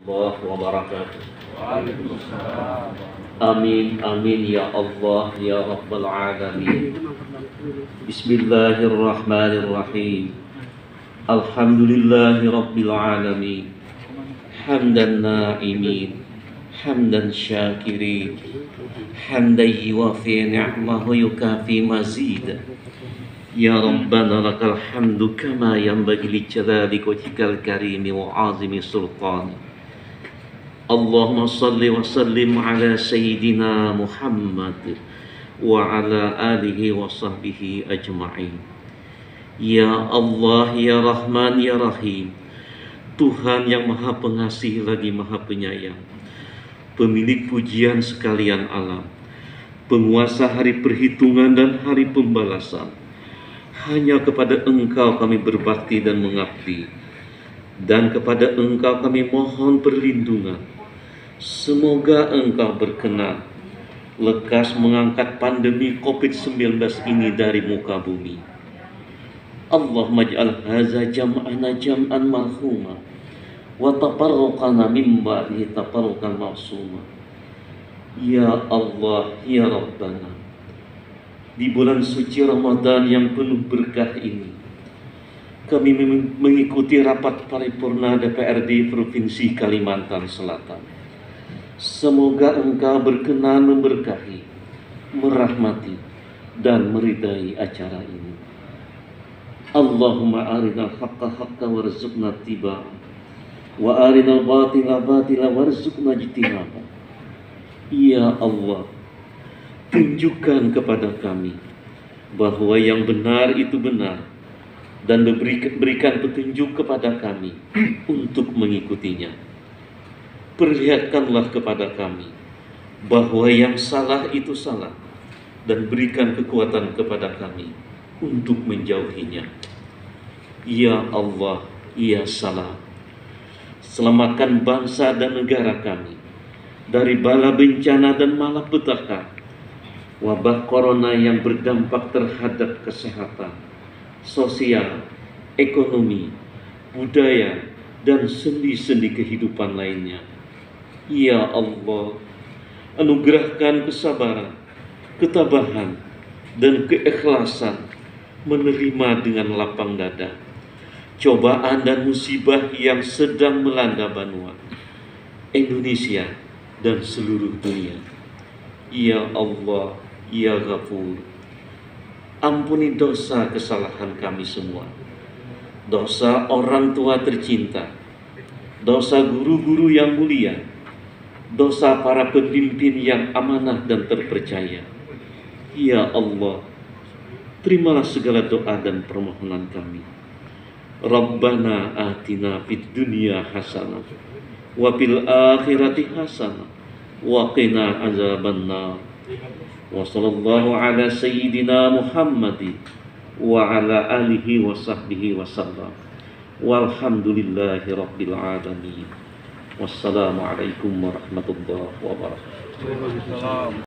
warahmatullahi wabarakatuh. Amin amin ya Allah ya Rabbal alamin. Bismillahirrahmanirrahim. Alhamdulillahi Rabbil alamin. Hamdan na'imin, hamdan syakirin, hamdan yuwafi ni'mahu yukafi mazid. Ya Rabbana lakal hamdu kama yanbaghi li jalali wajhikal karimi wa azimi sultani. Allahumma salli wa sallim ala sayyidina Muhammad wa ala alihi wa sahbihi ajma'in. Ya Allah, ya Rahman, ya Rahim, Tuhan yang Maha Pengasih lagi Maha Penyayang, pemilik pujian sekalian alam, penguasa hari perhitungan dan hari pembalasan. Hanya kepada Engkau kami berbakti dan mengabdi, dan kepada Engkau kami mohon perlindungan. Semoga Engkau berkenan lekas mengangkat pandemi COVID-19 ini dari muka bumi. Allahumma ij'al hadza jam'ana jam'an marhuma wa tafarruqana min ba'dihi tafarruqan ma'suma. Ya Allah, ya Rabbana, di bulan suci Ramadan yang penuh berkah ini, kami mengikuti rapat paripurna DPRD Provinsi Kalimantan Selatan. Semoga Engkau berkenan memberkahi, merahmati, dan meridai acara ini. Allahumma arinal haqqa haqqa warzuqna tibaa wa arinal batila batila warzuqna jtinaba. Ya Allah, tunjukkan kepada kami bahwa yang benar itu benar, dan berikan petunjuk kepada kami untuk mengikutinya. Perlihatkanlah kepada kami bahwa yang salah itu salah, dan berikan kekuatan kepada kami untuk menjauhinya. Ya Allah, ya Salam, selamatkan bangsa dan negara kami dari bala bencana dan malapetaka wabah corona yang berdampak terhadap kesehatan, sosial, ekonomi, budaya, dan sendi-sendi kehidupan lainnya. Ya Allah, anugerahkan kesabaran, ketabahan, dan keikhlasan menerima dengan lapang dada cobaan dan musibah yang sedang melanda Banua, Indonesia, dan seluruh dunia. Ya Allah, ya Ghafur, ampuni dosa kesalahan kami semua, dosa orang tua tercinta, dosa guru-guru yang mulia, dosa para pemimpin yang amanah dan terpercaya. Ya Allah, terimalah segala doa dan permohonan kami. Rabbana atina fid dunya hasanah wa fil akhirati hasanah wa qina azabannar. Wa sallallahu ala sayyidina Muhammadin wa ala alihi wa sahbihi wa sallam. Walhamdulillahi rabbil alamin. Wassalamualaikum warahmatullahi wabarakatuh.